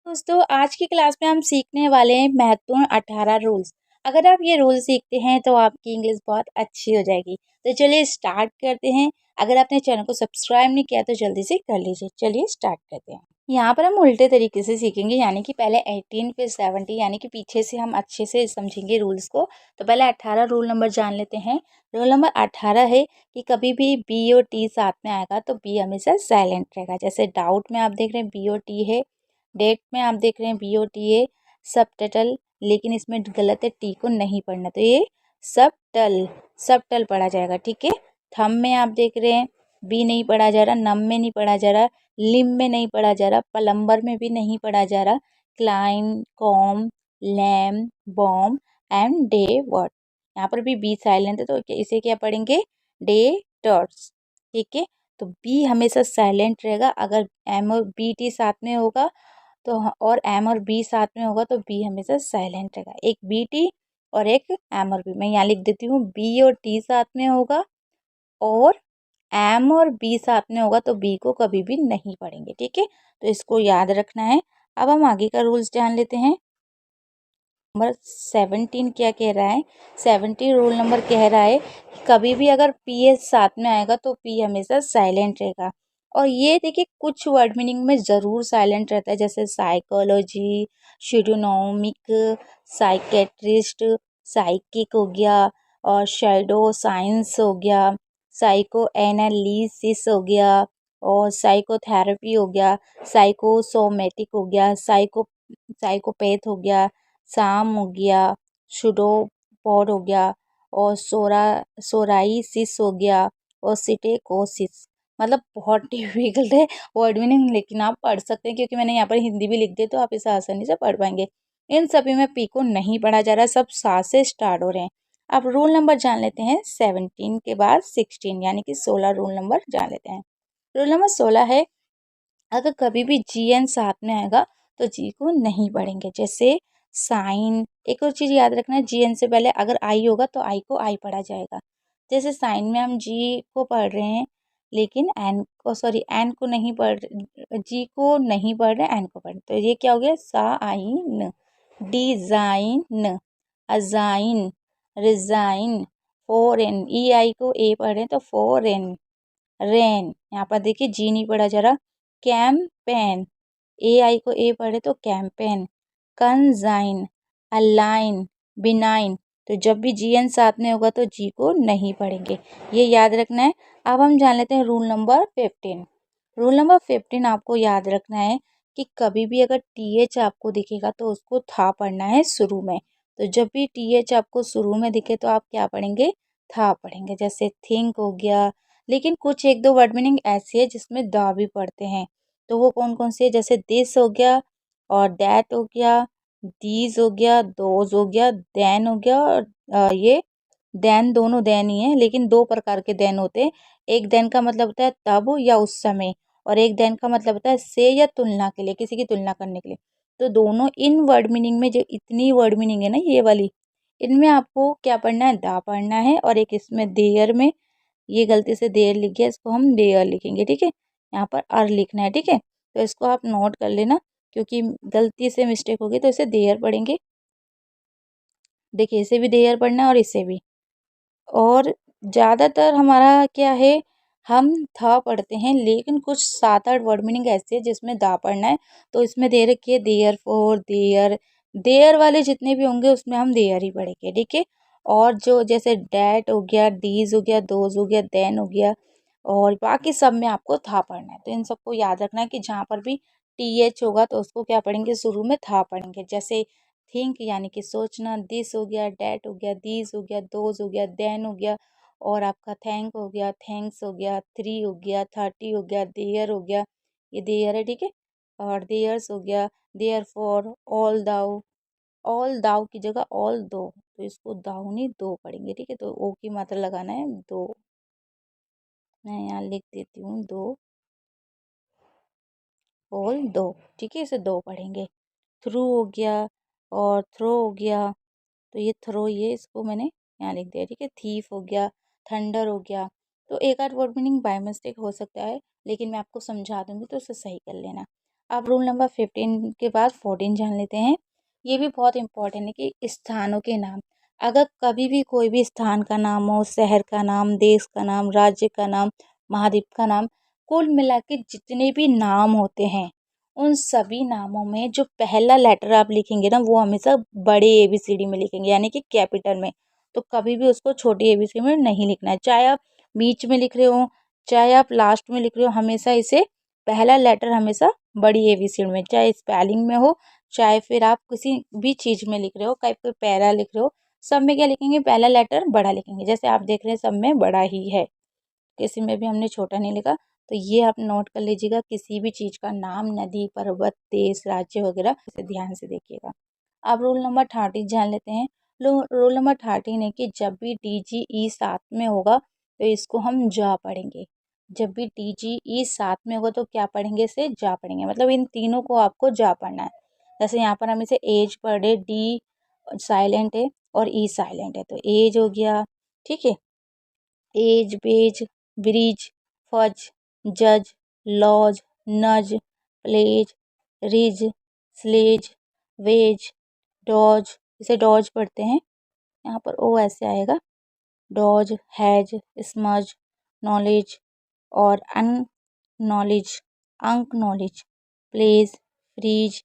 दोस्तों आज की क्लास में हम सीखने वाले हैं महत्वपूर्ण 18 रूल्स। अगर आप ये रूल सीखते हैं तो आपकी इंग्लिश बहुत अच्छी हो जाएगी। तो चलिए स्टार्ट करते हैं। अगर आपने चैनल को सब्सक्राइब नहीं किया तो जल्दी से कर लीजिए। चलिए स्टार्ट करते हैं। यहाँ पर हम उल्टे तरीके से सीखेंगे, यानी कि पहले 18 फिर 70, यानी कि पीछे से हम अच्छे से समझेंगे रूल्स को। तो पहले 18 रूल नंबर जान लेते हैं। रूल नंबर 18 है कि कभी भी बी और टी साथ में आएगा तो बी हमेशा साइलेंट रहेगा। जैसे डाउट में आप देख रहे हैं बी और टी है, डेट में आप देख रहे हैं बी ओ टी ए, सब टल, लेकिन इसमें गलत है, टी को नहीं पढ़ना, तो ये सब टल पढ़ा जाएगा। ठीक है। थम में आप देख रहे हैं बी नहीं पढ़ा जा रहा, नम में नहीं पढ़ा जा रहा, लिम में नहीं पढ़ा जा रहा, प्लम्बर में भी नहीं पढ़ा जा रहा, climb, comb, lamb, bomb and debt word. यहाँ पर भी बी साइलेंट है तो इसे क्या पढ़ेंगे, डे टर्स। ठीक है। तो बी हमेशा साइलेंट रहेगा। अगर एम और बी टी साथ में होगा तो और एम और बी साथ में होगा तो बी हमेशा साइलेंट रहेगा। एक बी टी और एक एम और बी, मैं यहाँ लिख देती हूँ, बी और टी साथ में होगा और एम और बी साथ में होगा तो बी को कभी भी नहीं पढ़ेंगे। ठीक है। तो इसको याद रखना है। अब हम आगे का रूल्स जान लेते हैं। नंबर 17 क्या कह रहा है। 17 रूल नंबर कह रहा है कि कभी भी अगर पी एस साथ में आएगा तो पी हमेशा साइलेंट रहेगा। और ये देखिए कुछ वर्ड मीनिंग में ज़रूर साइलेंट रहता है, जैसे साइकोलॉजी, शिडोनॉमिक, साइकेट्रिस्ट, साइकिक हो गया, और शैडो साइंस हो गया, साइको एनालिसिस हो गया, और साइकोथेरेपी हो गया, साइकोसोमेटिक हो गया, साइकोपैथ हो गया, साम हो गया, सुडोपॉड हो गया, और सोराइसिस हो गया, और सिटेकोसिस। मतलब बहुत डिफिकल्ट है वर्ड मीनिंग, लेकिन आप पढ़ सकते हैं क्योंकि मैंने यहाँ पर हिंदी भी लिख दी तो आप इसे आसानी से पढ़ पाएंगे। इन सभी में पी को नहीं पढ़ा जा रहा, सब सा से स्टार्ट हो रहे हैं। अब रूल नंबर जान लेते हैं 17 के बाद 16, यानी कि 16 रूल नंबर जान लेते हैं। रूल नंबर 16 है, अगर कभी भी जी एन साथ में आएगा तो जी को नहीं पढ़ेंगे। जैसे साइन, एक और चीज़ याद रखना है, जी एन से पहले अगर आई होगा तो आई को आई पढ़ा जाएगा। जैसे साइन में हम जी को पढ़ रहे हैं लेकिन एन को, सॉरी एन को नहीं पढ़, जी को नहीं पढ़ रहे, एन को पढ़ रहे, तो ये क्या हो गया, सा आई न। डिजाइन, अजाइन, रिजाइन, फॉरेन, ई आई को ए पढ़ रहे हैं तो फॉरेन, रेन, यहाँ पर देखिए जी नहीं पढ़ा जा रहा, कैम्पेन, ए आई को ए पढ़े तो कैंपेन, कंजाइन, अलाइन, बिनाइन, तो जब भी जी एन साथ में होगा तो जी को नहीं पढ़ेंगे, ये याद रखना है। अब हम जान लेते हैं रूल नंबर 15। रूल नंबर 15 आपको याद रखना है कि कभी भी अगर टी एच आपको दिखेगा तो उसको था पढ़ना है शुरू में। तो जब भी टी एच आपको शुरू में दिखे तो आप क्या पढ़ेंगे, था पढ़ेंगे। जैसे थिंक हो गया, लेकिन कुछ एक दो वर्ड मीनिंग ऐसी है जिसमें दा भी पढ़ते हैं, तो वो कौन कौन से है, जैसे दिस हो गया, और दैट हो गया, दीज हो गया, दोज हो गया, देन हो गया, और ये देन, दोनों देन ही है लेकिन दो प्रकार के देन होते हैं। एक देन का मतलब होता है तब या उस समय, और एक देन का मतलब होता है से या तुलना के लिए, किसी की तुलना करने के लिए। तो दोनों इन वर्ड मीनिंग में, जो इतनी वर्ड मीनिंग है ना ये वाली, इनमें आपको क्या पढ़ना है, दा पढ़ना है। और एक इसमें देयर में, ये गलती से देर लिख गया, इसको हम देयर लिखेंगे। ठीक है। यहाँ पर अर लिखना है। ठीक है। तो इसको आप नोट कर लेना, क्योंकि गलती से मिस्टेक होगी तो इसे देयर पढ़ेंगे। देखिए इसे भी देयर पढ़ना है और इसे भी। और ज़्यादातर हमारा क्या है, हम था पढ़ते हैं, लेकिन कुछ 7-8 वर्ड मीनिंग ऐसे है जिसमें दा पढ़ना है। तो इसमें दे रखी है देयर फोर, देयर, देयर वाले जितने भी होंगे उसमें हम देयर ही पढ़ेंगे। ठीक है। और जो जैसे डैट हो गया, डीज हो गया, दोज हो गया, देन हो गया, और बाकी सब में आपको था पढ़ना है। तो इन सबको याद रखना है कि जहाँ पर भी टी एच होगा तो उसको क्या पढ़ेंगे, शुरू में था पढ़ेंगे। जैसे थिंक यानी कि सोचना, दिस हो गया, डैट हो गया, दीज हो गया, दोज हो गया, देन हो गया, और आपका थैंक हो गया, थैंक्स हो गया, थ्री हो गया, 30 हो गया, देयर हो गया, ये देयर है। ठीक है। और देयर्स हो गया, देयर फॉर, ऑल दाउ की जगह ऑल दो, तो इसको दाऊ नहीं दो पढ़ेंगे। ठीक है। तो ओ की मात्रा लगाना है दो, मैं यहाँ लिख देती हूँ दो, ऑल दो। ठीक है। इसे दो पढ़ेंगे। थ्रू हो गया और थ्रो हो गया, तो ये थ्रो, ये इसको मैंने यहाँ लिख दिया। ठीक है। थीफ हो गया, थंडर हो गया। तो एक आध वर्ड मीनिंग बाय मिस्टेक हो सकता है, लेकिन मैं आपको समझा दूंगी तो उसे सही कर लेना। अब रूल नंबर 15 के बाद 14 जान लेते हैं। ये भी बहुत इंपॉर्टेंट है कि स्थानों के नाम, अगर कभी भी कोई भी स्थान का नाम हो, शहर का नाम, देश का नाम, राज्य का नाम, महाद्वीप का नाम, कुल मिला के जितने भी नाम होते हैं उन सभी नामों में जो पहला लेटर आप लिखेंगे ना वो हमेशा बड़े ABCD में लिखेंगे, यानी कि कैपिटल में। तो कभी भी उसको छोटी ABCD में नहीं लिखना है, चाहे आप बीच में लिख रहे हो चाहे आप लास्ट में लिख रहे हो, हमेशा इसे पहला लेटर हमेशा बड़ी ABCD में, चाहे स्पेलिंग में हो चाहे फिर आप किसी भी चीज़ में लिख रहे हो, कहीं कोई पैरा लिख रहे हो, सब में क्या लिखेंगे, पहला लेटर बड़ा लिखेंगे। जैसे आप देख रहे हैं सब में बड़ा ही है, किसी में भी हमने छोटा नहीं लिखा। तो ये आप नोट कर लीजिएगा, किसी भी चीज़ का नाम, नदी, पर्वत, देश, राज्य वगैरह इसे ध्यान से देखिएगा। अब रूल नंबर 13 जान लेते हैं। रूल नंबर 13 है कि जब भी DGE साथ में होगा तो इसको हम जा पढ़ेंगे। जब भी DGE साथ में होगा तो क्या पढ़ेंगे, इसे जा पढ़ेंगे, मतलब इन तीनों को आपको जा पढ़ना है। जैसे यहाँ पर हम इसे एज पढ़ रहे, D साइलेंट है और E साइलेंट है, तो एज हो गया, ठीक है। एज, बेज, ब्रिज, फज, जज, lodge, nudge, pledge, ridge, sledge, wedge, dodge, इसे डॉज पढ़ते हैं, यहाँ पर ओ ऐसे आएगा, डॉज, हैज, स्मज, नॉलेज और अन नॉलेज, अंक नॉलेज, प्लेज, फ्रीज,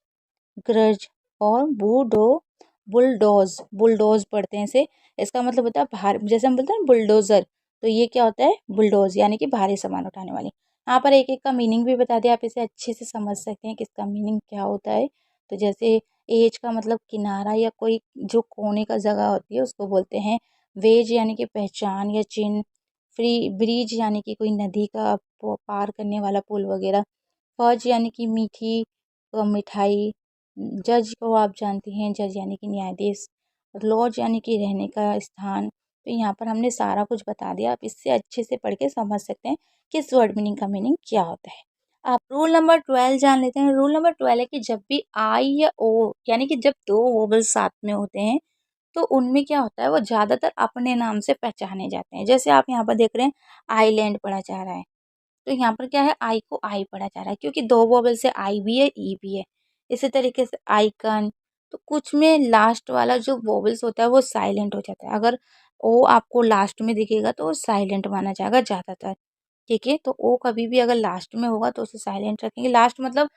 ग्रज और बुलडोज, बुलडोज पढ़ते हैं इसे। इसका मतलब होता है भारी, जैसे हम बोलते हैं बुलडोजर, तो ये क्या होता है, बुलडोज, यानी कि भारी सामान उठाने वाले। यहाँ पर एक एक का मीनिंग भी बता दिया, आप इसे अच्छे से समझ सकते हैं कि इसका मीनिंग क्या होता है। तो जैसे एज का मतलब किनारा या कोई जो कोने का जगह होती है उसको बोलते हैं। वेज यानी कि पहचान या चिन्ह। फ्री ब्रिज यानी कि कोई नदी का पार करने वाला पुल वगैरह। फज यानी कि मीठी मिठाई। जज को आप जानते हैं, जज यानी कि न्यायाधीश। लॉज यानी कि रहने का स्थान। तो यहाँ पर हमने सारा कुछ बता दिया, आप इससे अच्छे से पढ़ के समझ सकते हैं किस वर्ड मीनिंग का मीनिंग क्या होता है। आप रूल नंबर 12 जान लेते हैं। रूल नंबर 12 है कि जब भी आई या ओ, यानी कि जब दो वोवल्स साथ में होते हैं तो उनमें क्या होता है, वो ज़्यादातर अपने नाम से पहचाने जाते हैं। जैसे आप यहाँ पर देख रहे हैं आइलैंड पढ़ा जा रहा है, तो यहाँ पर क्या है, आई को आई पढ़ा जा रहा है क्योंकि दो वोवेल से आई भी है ई भी है। इसी तरीके से आइकन, तो कुछ में लास्ट वाला जो वोवेल्स होता है वो साइलेंट हो जाता है। अगर ओ आपको लास्ट में दिखेगा तो वो साइलेंट माना जाएगा ज़्यादातर, ठीक है। तो ओ कभी भी अगर लास्ट में होगा तो उसे साइलेंट रखेंगे। लास्ट मतलब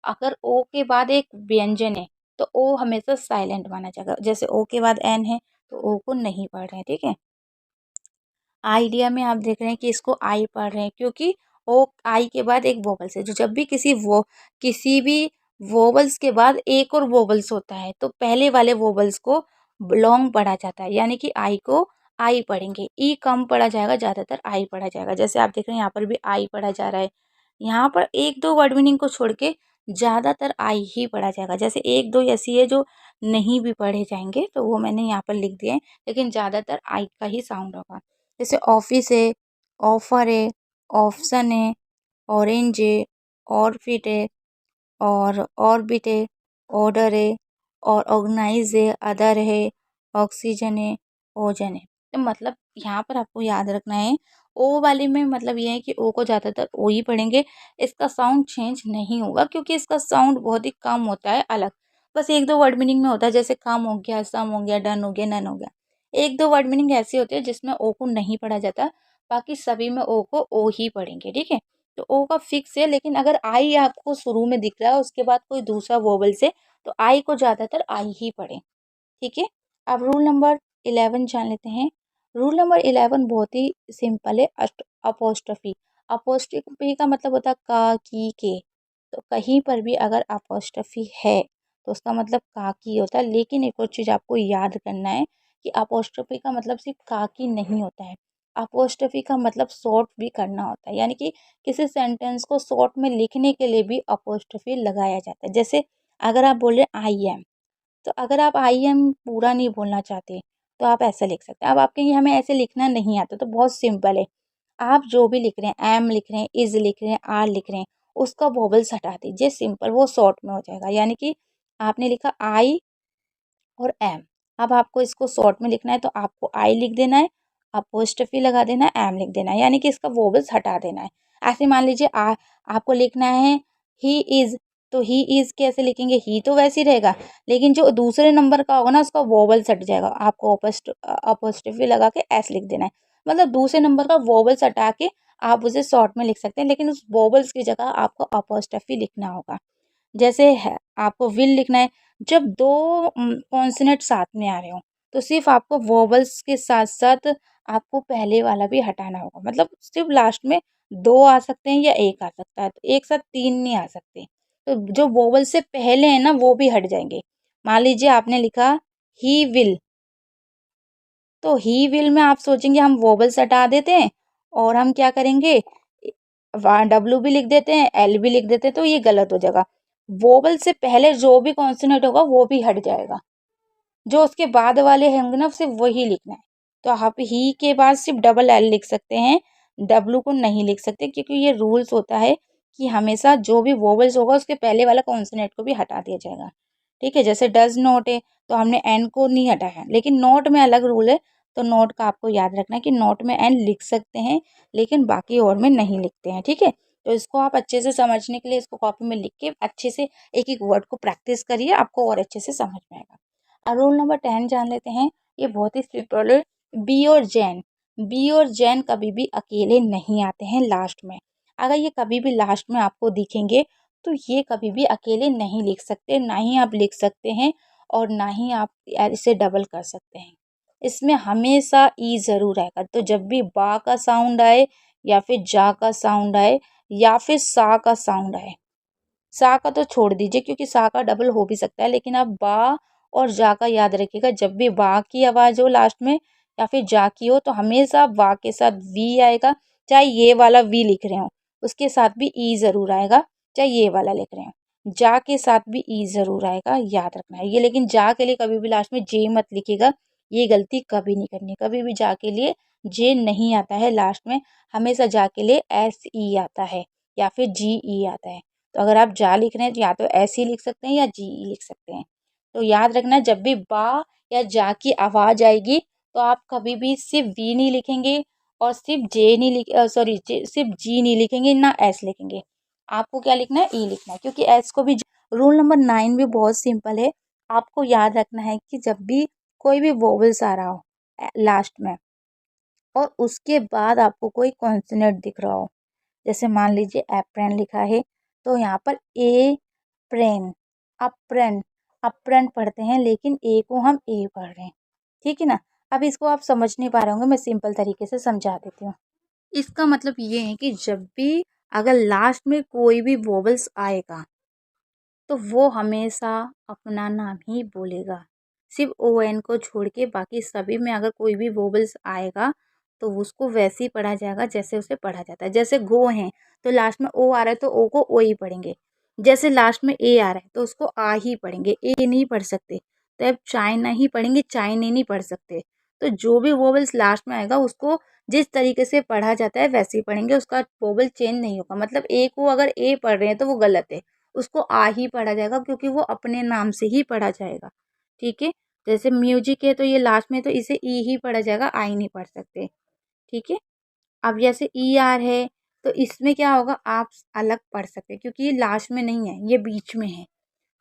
अगर ओ के बाद एक व्यंजन है तो ओ हमेशा साइलेंट माना जाएगा। जैसे ओ के बाद एन है तो ओ को नहीं पढ़ रहे हैं, ठीक है। आइडिया में आप देख रहे हैं कि इसको आई पढ़ रहे हैं क्योंकि ओ आई के बाद एक वोवल्स है। जो जब भी किसी भी वोवल्स के बाद एक और वोवल्स होता है तो पहले वाले वोवल्स को लॉन्ग पढ़ा जाता है, यानी कि आई को आई पढ़ेंगे, ई कम पढ़ा जाएगा, ज़्यादातर आई पढ़ा जाएगा। जैसे आप देख रहे हैं यहाँ पर भी आई पढ़ा जा रहा है। यहाँ पर एक दो वर्ड मीनिंग को छोड़ के ज़्यादातर आई ही पढ़ा जाएगा। जैसे एक दो ऐसी है जो नहीं भी पढ़े जाएंगे तो वो मैंने यहाँ पर लिख दिए हैं, लेकिन ज़्यादातर आई का ही साउंड होगा। जैसे ऑफिस है, ऑफर है, ऑप्शन है, ऑरेंज है, ऑर्बिट है और ऑर्बिट है, ऑर्डर है और ऑर्गेनाइज है, अदर है, ऑक्सीजन है, ओजन है। तो मतलब यहाँ पर आपको याद रखना है, ओ वाले में मतलब ये है कि ओ को ज़्यादातर ओ ही पढ़ेंगे, इसका साउंड चेंज नहीं होगा क्योंकि इसका साउंड बहुत ही कम होता है अलग। बस एक दो वर्ड मीनिंग में होता है, जैसे कम हो गया, सम हो गया, डन हो गया, नन हो गया। एक दो वर्ड मीनिंग ऐसी होती है जिसमें ओ को नहीं पढ़ा जाता, बाकी सभी में ओ को ओ ही पढ़ेंगे, ठीक है। तो ओ का फिक्स है, लेकिन अगर आई आपको शुरू में दिख रहा है उसके बाद कोई दूसरा वोवल से तो आई को ज़्यादातर आई ही पढ़े, ठीक है। अब रूल नंबर 11 जान लेते हैं। रूल नंबर 11 बहुत ही सिंपल है। अपोस्ट्रफी। अपोस्ट्रफी का मतलब होता है का, की, के। तो कहीं पर भी अगर अपोस्ट्रफी है तो उसका मतलब का की होता है, लेकिन एक और चीज़ आपको याद करना है कि अपोस्ट्रफी का मतलब सिर्फ का की नहीं होता है। अपोस्ट्रफी का मतलब शॉर्ट भी करना होता है, यानी कि किसी सेंटेंस को शॉर्ट में लिखने के लिए भी अपोस्ट्रफी लगाया जाता है। जैसे अगर आप बोल रहे हैं आई एम, तो अगर आप आई एम पूरा नहीं बोलना चाहते तो आप ऐसा लिख सकते हैं। अब आप कहेंगे हमें ऐसे लिखना नहीं आता, तो बहुत सिंपल है, आप जो भी लिख रहे हैं, एम लिख रहे हैं, इज लिख रहे हैं, आर लिख रहे हैं, उसका वोवेल्स हटा दीजिए, सिंपल, वो शॉर्ट में हो जाएगा। यानी कि आपने लिखा आई और एम, अब आपको इसको शॉर्ट में लिखना है तो आपको आई लिख देना है, अपोस्ट्रोफी लगा देना है, एम लिख देना है, यानी कि इसका वोवेल्स हटा देना है। ऐसे मान लीजिए आपको लिखना है ही इज, तो ही इज़ कैसे लिखेंगे, ही तो वैसे ही रहेगा, लेकिन जो दूसरे नंबर का होगा ना उसका वोवल्स हट जाएगा। आपको अपोस्ट्रोफी लगा के एस लिख देना है। मतलब दूसरे नंबर का वोवल्स हटा के आप उसे शॉर्ट में लिख सकते हैं, लेकिन उस वोवल्स की जगह आपको अपोस्ट्रोफी लिखना होगा। जैसे है आपको विल लिखना है, जब दो कॉन्सोनेंट साथ में आ रहे हो तो सिर्फ आपको वोवल्स के साथ साथ आपको पहले वाला भी हटाना होगा। मतलब सिर्फ लास्ट में दो आ सकते हैं या एक आ सकता है, तो एक साथ तीन नहीं आ सकते। तो जो वोवल से पहले है ना वो भी हट जाएंगे। मान लीजिए आपने लिखा ही विल, तो ही विल में आप सोचेंगे हम वोवल्स हटा देते हैं और हम क्या करेंगे, डब्ल्यू भी लिख देते हैं, एल भी लिख देते हैं, तो ये गलत हो जाएगा। वोवल से पहले जो भी कॉन्सोनेंट होगा वो भी हट जाएगा, जो उसके बाद वाले होंगे ना सिर्फ वही लिखना है। तो आप ही के बाद सिर्फ डबल एल लिख सकते हैं, डब्ल्यू को नहीं लिख सकते, क्योंकि ये रूल्स होता है कि हमेशा जो भी वोवल्स होगा उसके पहले वाला कॉन्सोनेंट को भी हटा दिया जाएगा। ठीक है, जैसे डज नॉट है तो हमने एन को नहीं हटाया, लेकिन नॉट में अलग रूल है। तो नोट का आपको याद रखना है कि नोट में एन लिख सकते हैं, लेकिन बाकी और में नहीं लिखते हैं। ठीक है, तो इसको आप अच्छे से समझने के लिए इसको कॉपी में लिख के अच्छे से एक एक वर्ड को प्रैक्टिस करिए, आपको और अच्छे से समझ में आएगा। और रूल नंबर 10 जान लेते हैं। ये बहुत ही सिंपल है। बी और जैन, बी और जैन कभी भी अकेले नहीं आते हैं लास्ट में। अगर ये कभी भी लास्ट में आपको दिखेंगे तो ये कभी भी अकेले नहीं लिख सकते, ना ही आप लिख सकते हैं और ना ही आप इसे डबल कर सकते हैं। इसमें हमेशा ई ज़रूर आएगा। तो जब भी बा का साउंड आए या फिर जा का साउंड आए या फिर सा का साउंड आए, सा का तो छोड़ दीजिए क्योंकि सा का डबल हो भी सकता है, लेकिन आप बा और जा का याद रखिएगा। जब भी बा की आवाज़ हो लास्ट में या फिर जा की हो तो हमेशा बा के साथ वी आएगा। चाहे ये वाला वी लिख रहे हो उसके साथ भी ई ज़रूर आएगा, चाहे ये वाला लिख रहे हो जा के साथ भी ई ज़रूर आएगा, याद रखना है ये। लेकिन जा के लिए कभी भी लास्ट में जे मत लिखिएगा, ये गलती कभी नहीं करनी। कभी भी जा के लिए जे नहीं आता है लास्ट में, हमेशा जा के लिए एस ई आता है या फिर जी ई आता है। तो अगर आप जा लिख रहे हैं तो या तो ऐसे ही लिख सकते हैं या जी ई लिख सकते हैं। तो याद रखना, जब भी बा या जा की आवाज़ आएगी तो आप कभी भी सिर्फ वी नहीं लिखेंगे और सिर्फ जे नहीं सॉरी सिर्फ जी नहीं लिखेंगे, ना एस लिखेंगे। आपको क्या लिखना है, ई लिखना है, क्योंकि एस को भी। रूल नंबर 9 भी बहुत सिंपल है। आपको याद रखना है कि जब भी कोई भी वोवल्स आ रहा हो लास्ट में और उसके बाद आपको कोई कॉन्सोनेंट दिख रहा हो, जैसे मान लीजिए एप्रन लिखा है तो यहाँ पर ए प्रेन, अप्रेन, अप्रेन पढ़ते हैं, लेकिन ए को हम ए पढ़ रहे हैं। ठीक है ना। अब इसको आप समझ नहीं पा रहे होंगे, मैं सिंपल तरीके से समझा देती हूँ। इसका मतलब ये है कि जब भी अगर लास्ट में कोई भी वोवल्स आएगा तो वो हमेशा अपना नाम ही बोलेगा, सिर्फ ओ एन को छोड़ के। बाकी सभी में अगर कोई भी वोवल्स आएगा तो उसको वैसे ही पढ़ा जाएगा जैसे उसे पढ़ा जाता है। जैसे गो है तो लास्ट में ओ आ रहा है तो ओ को ओ ही पढ़ेंगे। जैसे लास्ट में ए आ रहा है तो उसको आ ही पढ़ेंगे, ए नहीं पढ़ सकते। तो अब चाइना ही पढ़ेंगे, चाइने नहीं पढ़ सकते। तो जो भी वोवल्स लास्ट में आएगा उसको जिस तरीके से पढ़ा जाता है वैसे ही पढ़ेंगे, उसका वोवल चेंज नहीं होगा। मतलब ए को अगर ए पढ़ रहे हैं तो वो गलत है, उसको आ ही पढ़ा जाएगा क्योंकि वो अपने नाम से ही पढ़ा जाएगा। ठीक है, जैसे म्यूजिक है तो ये लास्ट में तो इसे ई ही पढ़ा जाएगा, आई नहीं पढ़ सकते। ठीक है, अब जैसे ई आर है तो इसमें क्या होगा, आप अलग पढ़ सकते हैं क्योंकि ये लास्ट में नहीं है, ये बीच में है।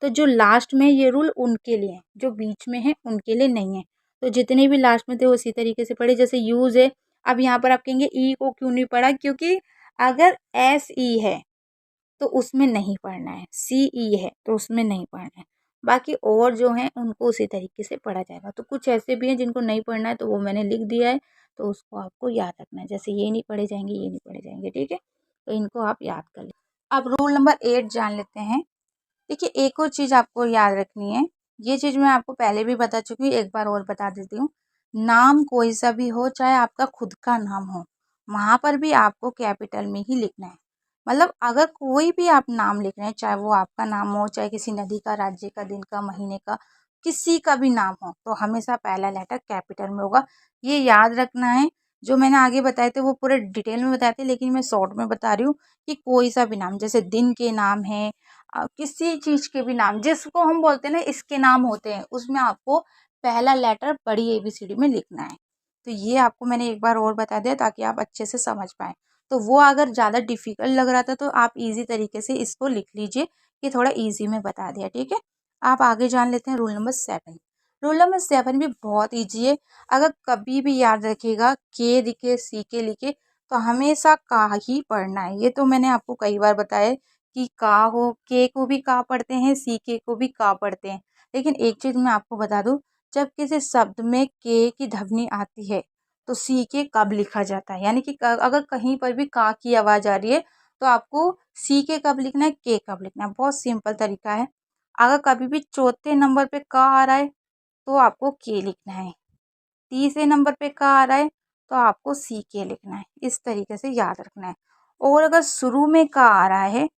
तो जो लास्ट में ये रूल उनके लिए है, जो बीच में है उनके लिए नहीं है। तो जितने भी लास्ट में थे उसी तरीके से पढ़े। जैसे यूज है, अब यहाँ पर आप कहेंगे ई को क्यों नहीं पढ़ा, क्योंकि अगर एस ई है तो उसमें नहीं पढ़ना है, सी ई है तो उसमें नहीं पढ़ना है। बाकी और जो हैं उनको उसी तरीके से पढ़ा जाएगा। तो कुछ ऐसे भी हैं जिनको नहीं पढ़ना है तो वो मैंने लिख दिया है, तो उसको आपको याद रखना है। जैसे ये नहीं पढ़े जाएंगे, ये नहीं पढ़े जाएंगे। ठीक है, तो इनको आप याद कर लें। अब रूल नंबर 8 जान लेते हैं। देखिए, एक और चीज़ आपको याद रखनी है। ये चीज़ मैं आपको पहले भी बता चुकी हूँ, एक बार और बता देती हूँ। नाम कोई सा भी हो, चाहे आपका खुद का नाम हो, वहाँ पर भी आपको कैपिटल में ही लिखना है। मतलब अगर कोई भी आप नाम लिख रहे हैं, चाहे वो आपका नाम हो, चाहे किसी नदी का, राज्य का, दिन का, महीने का, किसी का भी नाम हो, तो हमेशा पहला लेटर कैपिटल में होगा। ये याद रखना है। जो मैंने आगे बताए थे वो पूरे डिटेल में बताए थे, लेकिन मैं शॉर्ट में बता रही हूँ कि कोई सा भी नाम, जैसे दिन के नाम है, किसी चीज़ के भी नाम जिसको हम बोलते हैं ना इसके नाम होते हैं, उसमें आपको पहला लेटर बड़ी ABCD में लिखना है। तो ये आपको मैंने एक बार और बता दिया ताकि आप अच्छे से समझ पाएँ। तो वो अगर ज़्यादा डिफ़िकल्ट लग रहा था तो आप इजी तरीके से इसको लिख लीजिए ये थोड़ा इजी में बता दिया, ठीक है। आप आगे जान लेते हैं रूल नंबर 7। रूल नंबर 7 भी बहुत इजी है। अगर कभी भी याद रखिएगा के लिखे सी के लिखे तो हमेशा का ही पढ़ना है। ये तो मैंने आपको कई बार बताया कि का हो, के को भी का पढ़ते हैं, सी के को भी का पढ़ते हैं। लेकिन एक चीज मैं आपको बता दूं, जब किसी शब्द में के की ध्वनि आती है तो सी के कब लिखा जाता है, यानी कि अगर कहीं पर भी का की आवाज आ रही है तो आपको सी के कब लिखना है, के कब लिखना है। बहुत सिंपल तरीका है। अगर कभी भी चौथे नंबर पे का आ रहा है तो आपको के लिखना है, तीसरे नंबर पे का आ रहा है तो आपको सी के लिखना है। इस तरीके से याद रखना है। और अगर शुरू में का आ रहा है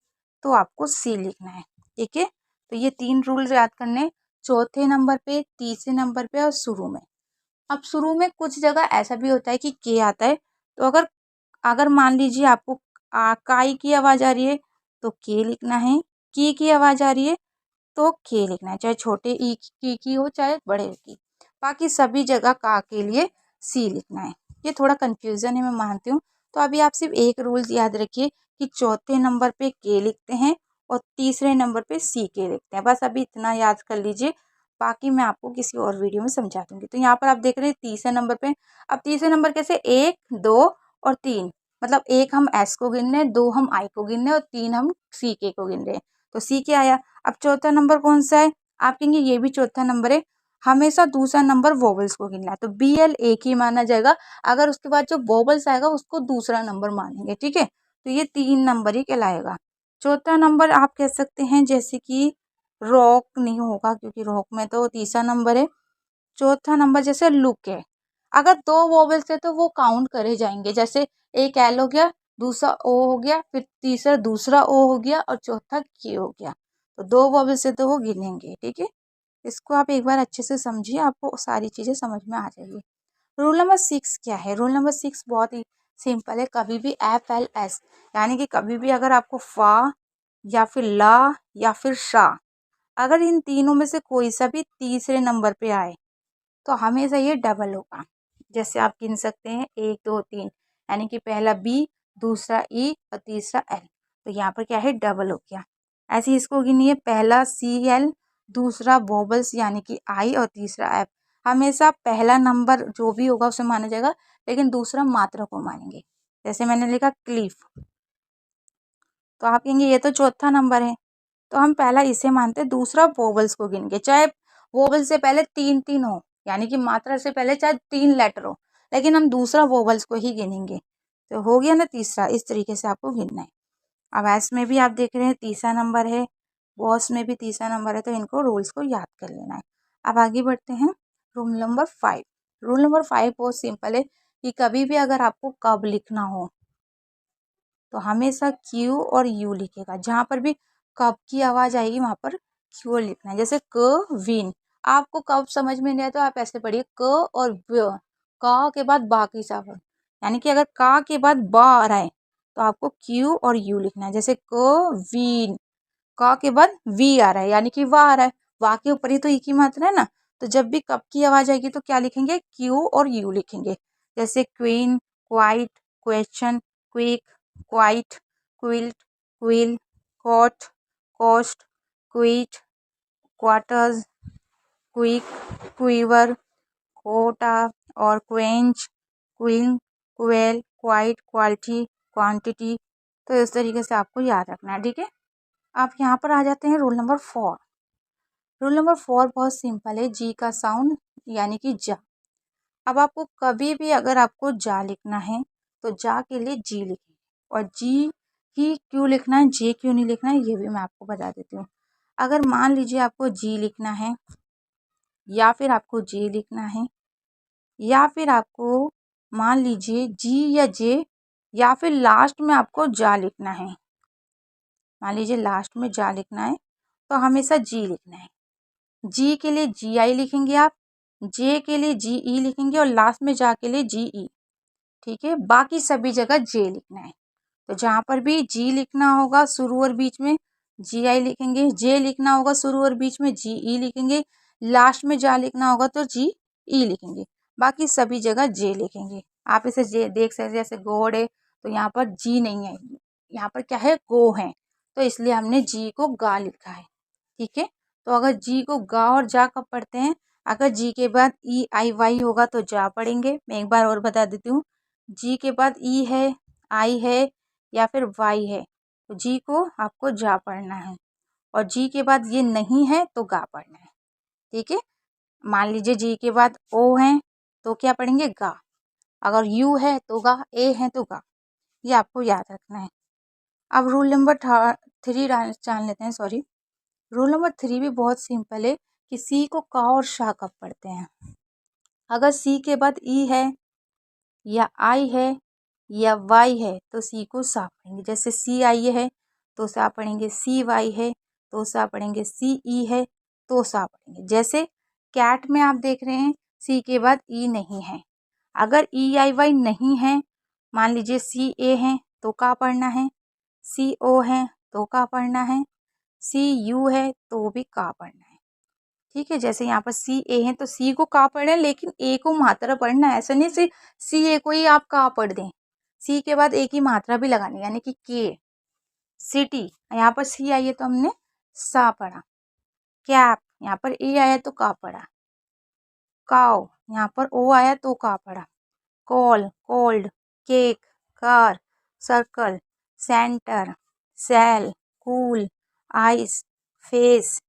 तो आपको सी लिखना है, ठीक है। तो ये 3 रूल याद करने, चौथे नंबर पे, तीसरे नंबर पे और शुरू में। अब शुरू में कुछ जगह ऐसा भी होता है कि के आता है, तो अगर अगर मान लीजिए आपको काई की आवाज आ रही है तो के लिखना है, की आवाज आ रही है तो के लिखना है, चाहे छोटे ई की हो चाहे बड़े की। बाकी सभी जगह का के लिए सी लिखना है। ये थोड़ा कंफ्यूजन है, मैं मानती हूँ। तो अभी आप सिर्फ एक रूल याद रखिए कि चौथे नंबर पे के लिखते हैं और तीसरे नंबर पे सी के लिखते हैं। बस अभी इतना याद कर लीजिए, बाकी मैं आपको किसी और वीडियो में समझा दूंगी। तो यहाँ पर आप देख रहे हैं तीसरे नंबर पे। अब तीसरे नंबर कैसे, 1 2 और 3, मतलब 1 हम एस को गिन रहे हैं, 2 हम आई को गिन रहे हैं और 3 हम सी के को गिन रहे हैं। तो सी के आया। अब चौथा नंबर कौन सा है, आप कहेंगे ये भी चौथा नंबर है। हमेशा दूसरा नंबर वोवल्स को गिनना है, तो बी एल एक ही माना जाएगा। अगर उसके बाद जो वोवल्स आएगा उसको दूसरा नंबर मानेंगे, ठीक है। तो ये 3 नंबर ही कहलाएगा। चौथा नंबर आप कह सकते हैं जैसे कि रॉक नहीं होगा क्योंकि रॉक में तो तीसरा नंबर है। चौथा नंबर जैसे लुक है, अगर 2 वोवेल्स है तो वो काउंट करे जाएंगे। जैसे एक एल हो गया, दूसरा ओ हो गया, फिर तीसरा दूसरा ओ हो गया और चौथा के हो गया। तो 2 वोवेल्स है तो वो गिनेंगे, ठीक है। इसको आप एक बार अच्छे से समझिए, आपको सारी चीजें समझ में आ जाएगी। रूल नंबर 6 क्या है, रूल नंबर 6 बहुत ही सिंपल है। कभी भी एफ एल एस, यानी कि कभी भी अगर आपको फा या फिर ला या फिर शा, अगर इन तीनों में से कोई सा भी तीसरे नंबर पे आए तो हमेशा ये डबल होगा। जैसे आप गिन सकते हैं 1 2 3, यानी कि पहला बी, दूसरा ई और तीसरा एल। तो यहाँ पर क्या है, डबल हो गया। ऐसे ही इसको गिनिए, पहला सी एल, दूसरा वोबल्स यानी कि आई और तीसरा एफ। हमेशा पहला नंबर जो भी होगा उसे माना जाएगा, लेकिन दूसरा मात्रा को मानेंगे। जैसे मैंने लिखा क्लिफ, तो आप कहेंगे ये तो चौथा नंबर है, तो हम पहला इसे मानते हैं, दूसरा वोवल्स को गिनेंगे। चाहे वोवल से पहले 3 3 हो, यानी कि मात्रा से पहले चाहे 3 लेटर हो, लेकिन हम दूसरा वोवल्स को ही गिनेंगे। तो हो गया ना तीसरा। इस तरीके से आपको गिनना है। अब एस में भी आप देख रहे हैं तीसरा नंबर है, बॉस में भी तीसरा नंबर है, तो इनको रूल्स को याद कर लेना है। अब आगे बढ़ते हैं, रूल नंबर 5। रूल नंबर 5 बहुत सिंपल है कि कभी भी अगर आपको कब लिखना हो तो हमेशा क्यू और यू लिखेगा। जहाँ पर भी कब की आवाज आएगी वहां पर क्यू लिखना है। जैसे क विन, आपको कब समझ में नहीं आया तो आप ऐसे पढ़िए क और व, क के बाद बा की सावन, यानी कि अगर का के बाद बा आ रहा है तो आपको क्यू और यू लिखना है। जैसे क विन, क के बाद वी आ रहा है यानी कि वाह आ रहा है, वाह के ऊपर ही तो ई की मात्रा है ना। तो जब भी कब की आवाज आएगी तो क्या लिखेंगे, क्यू और यू लिखेंगे। जैसे queen, quite, question, quick, quite, quilt, quill, cot, cost, quit, quarters, quick, quiver, quota और quench, queen, quell, quite, quality, quantity. तो इस तरीके से आपको याद रखना है, ठीक है। आप यहाँ पर आ जाते हैं रूल नंबर 4। रूल नंबर 4 बहुत सिंपल है, जी का साउंड यानी कि जा। अब आपको कभी भी अगर आपको जा लिखना है तो जा के लिए जी लिखें, और जी ही क्यों लिखना है, जे क्यों नहीं लिखना है, ये भी मैं आपको बता देती हूँ। अगर मान लीजिए आपको जी लिखना है या फिर आपको जे लिखना है, या फिर आपको मान लीजिए जी या जे, या फिर लास्ट में आपको जा लिखना है, मान लीजिए लास्ट में जा लिखना है तो हमेशा जी लिखना है। जी के लिए जी आई लिखेंगे आप, जे के लिए जी ई लिखेंगे और लास्ट में जा के लिए जी ई, ठीक है। बाकी सभी जगह जे लिखना है। तो जहाँ पर भी जी लिखना होगा शुरू और बीच में जी आई लिखेंगे, जे लिखना होगा शुरू और बीच में जी ई लिखेंगे, लास्ट में जा लिखना होगा तो जी ई लिखेंगे। बाकी सभी जगह जे लिखेंगे। आप इसे जे देख सकते हैं, जैसे गोड है तो यहाँ पर जी नहीं है, यहाँ पर क्या है, गो है। तो इसलिए हमने जी को गा लिखा है। ठीक है, तो अगर जी को गा और जा कब पढ़ते हैं, अगर जी के बाद ई आई वाई होगा तो जा पढ़ेंगे। मैं एक बार और बता देती हूँ, जी के बाद ई है, आई है या फिर वाई है तो जी को आपको जा पढ़ना है, और जी के बाद ये नहीं है तो गा पढ़ना है। ठीक है, मान लीजिए जी के बाद ओ है तो क्या पढ़ेंगे, गा। अगर यू है तो गा, ए है तो गा। ये आपको याद रखना है। अब रूल नंबर 3 जान लेते हैं। सॉरी, रूल नंबर 3 भी बहुत सिंपल है कि सी को का और शा कब पढ़ते हैं। अगर सी के बाद ई है या आई है या वाई है तो सी को सा पढ़ेंगे। जैसे सी आई है तो सा पढ़ेंगे, सी वाई है तो सा पढ़ेंगे, सी ई है तो सा पढ़ेंगे। जैसे कैट में आप देख रहे हैं सी के बाद ई नहीं है। अगर ई आई वाई नहीं है, मान लीजिए सी ए है तो का पढ़ना है, सी ओ है तो का पढ़ना है, सी यू है तो भी का पढ़ना है। ठीक है, जैसे यहाँ पर सी ए है तो सी को का पढ़े, लेकिन ए को मात्रा पढ़ना है। ऐसा नहीं सी ए को ही आप का पढ़ दें, सी के बाद ए की मात्रा भी लगानी, यानी कि के। सिटी, यहाँ पर सी आई है तो हमने सा पढ़ा। कैप, यहाँ पर ए आया तो का पढ़ा। काव, यहाँ पर ओ आया तो का पढ़ा। Call, cold, cake, car, circle, centre, cell, cool, ice, face,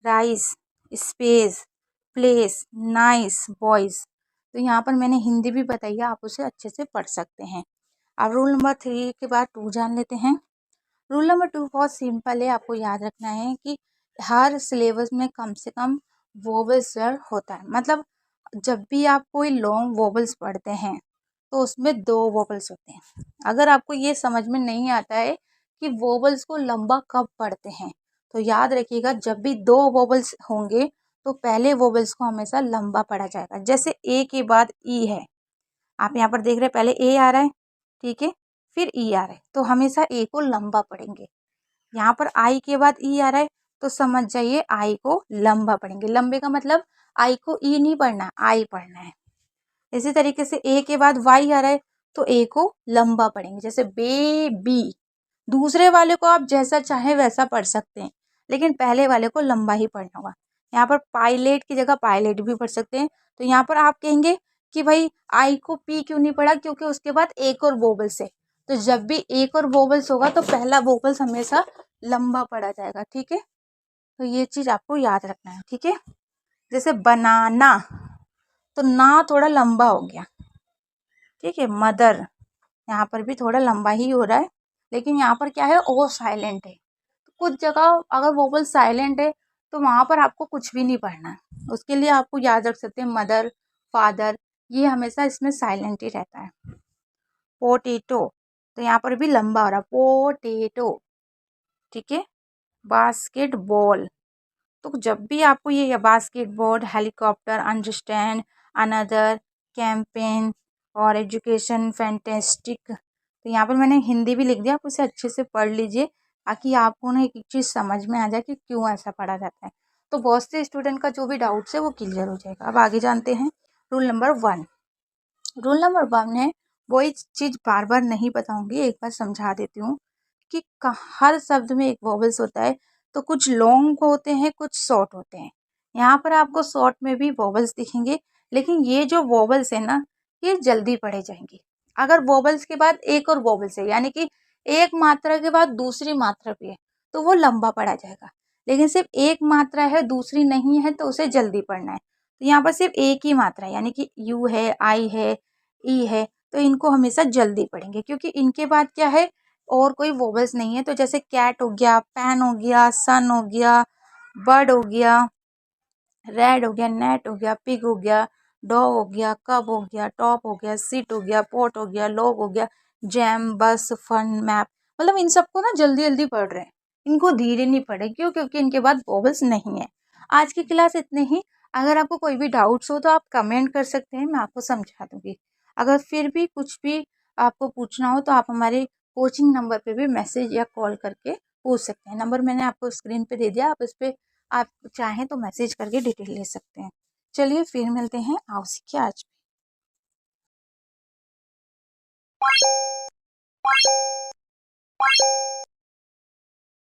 rice, space, place, nice, boys. तो यहाँ पर मैंने हिंदी भी बताई है, आप उसे अच्छे से पढ़ सकते हैं। अब रूल नंबर 3 के बाद 2 जान लेते हैं। रूल नंबर 2 बहुत सिंपल है, आपको याद रखना है कि हर सिलेबस में कम से कम वोवेल्स होता है। मतलब जब भी आप कोई लॉन्ग वोवेल्स पढ़ते हैं तो उसमें 2 वोवेल्स होते हैं। अगर आपको ये समझ में नहीं आता है कि वोवेल्स को लंबा कब पढ़ते हैं, तो याद रखिएगा जब भी 2 वोवेल्स होंगे तो पहले वोवेल्स को हमेशा लंबा पढ़ा जाएगा। जैसे ए के बाद ई है, आप यहाँ पर देख रहे हैं पहले ए आ रहा है, ठीक है, फिर ई आ रहा है, तो हमेशा ए को लंबा पढ़ेंगे। यहाँ पर आई के बाद ई आ रहा है तो समझ जाइए आई को लंबा पढ़ेंगे। लंबे का मतलब आई को ई नहीं पढ़ना, आई पढ़ना है। इसी तरीके से ए के बाद वाई आ रहा है तो ए को लंबा पढ़ेंगे। जैसे बेबी, दूसरे वाले को आप जैसा चाहे वैसा पढ़ सकते हैं, लेकिन पहले वाले को लंबा ही पढ़ना होगा। यहाँ पर पायलट की जगह पायलट भी पढ़ सकते हैं। तो यहाँ पर आप कहेंगे कि भाई आई को पी क्यों नहीं पढ़ा, क्योंकि उसके बाद एक और वोवेल्स है। तो जब भी एक और वोवेल्स होगा तो पहला वोवेल्स हमेशा लंबा पढ़ा जाएगा। ठीक है, तो ये चीज़ आपको याद रखना है। ठीक है, जैसे बनाना, तो ना थोड़ा लंबा हो गया। ठीक है, मदर, यहाँ पर भी थोड़ा लंबा ही हो रहा है, लेकिन यहाँ पर क्या है, ओ साइलेंट है। तो कुछ जगह अगर वोवल साइलेंट है तो वहाँ पर आपको कुछ भी नहीं पढ़ना है। उसके लिए आपको याद रख सकते हैं मदर, फादर, ये हमेशा इसमें साइलेंट ही रहता है। पोटेटो, तो यहाँ पर भी लंबा हो रहा है, पोटेटो। ठीक है, बास्केटबॉल, तो जब भी आपको ये basketball, helicopter, understand, another, campaign और एजुकेशन, फैंटेस्टिक, तो यहाँ पर मैंने हिंदी भी लिख दिया, आप उसे अच्छे से पढ़ लीजिए ताकि आपको ना एक एक चीज़ समझ में आ जाए कि क्यों ऐसा पढ़ा जाता है। तो बहुत से स्टूडेंट का जो भी डाउट्स है वो क्लियर हो जाएगा। अब आगे जानते हैं रूल नंबर 1। रूल नंबर 1 है, वो एक चीज़ बार बार नहीं बताऊंगी, एक बार समझा देती हूँ कि हर शब्द में एक वोवेल्स होता है। तो कुछ लॉन्ग होते हैं, कुछ शॉर्ट होते हैं। यहाँ पर आपको शॉर्ट में भी वोवेल्स दिखेंगे, लेकिन ये जो वोवेल्स है ना, ये जल्दी पढ़े जाएंगे। अगर वोवेल्स के बाद एक और वोवेल्स है, यानी कि एक मात्रा के बाद दूसरी मात्रा भी है, तो वो लंबा पढ़ा जाएगा। लेकिन सिर्फ एक मात्रा है, दूसरी नहीं है, तो उसे जल्दी पढ़ना है। तो यहाँ पर सिर्फ एक ही मात्रा है, यानी कि यू है, आई है, ई है, तो इनको हमेशा जल्दी पढ़ेंगे क्योंकि इनके बाद क्या है, और कोई वोवेल्स नहीं है। तो जैसे कैट हो गया, पैन हो गया, सन हो गया, बर्ड हो गया, रेड हो गया, नेट हो गया, पिग हो गया, डॉग हो गया, कब हो गया, टॉप हो गया, सीट हो गया, पोट हो गया, लॉग हो गया, जैम, बस, फन, मैप। मतलब इन सबको ना जल्दी जल्दी पढ़ रहे हैं, इनको धीरे नहीं पढ़े। क्यों? क्योंकि इनके बाद वोवेल्स नहीं है। आज की क्लास इतने ही। अगर आपको कोई भी डाउट्स हो तो आप कमेंट कर सकते हैं, मैं आपको समझा दूंगी। अगर फिर भी कुछ भी आपको पूछना हो तो आप हमारे कोचिंग नंबर पे भी मैसेज या कॉल करके पूछ सकते हैं। नंबर मैंने आपको स्क्रीन पे दे दिया, आप उस पर आप चाहें तो मैसेज करके डिटेल ले सकते हैं। चलिए फिर मिलते हैं, आओ सीखिए आज।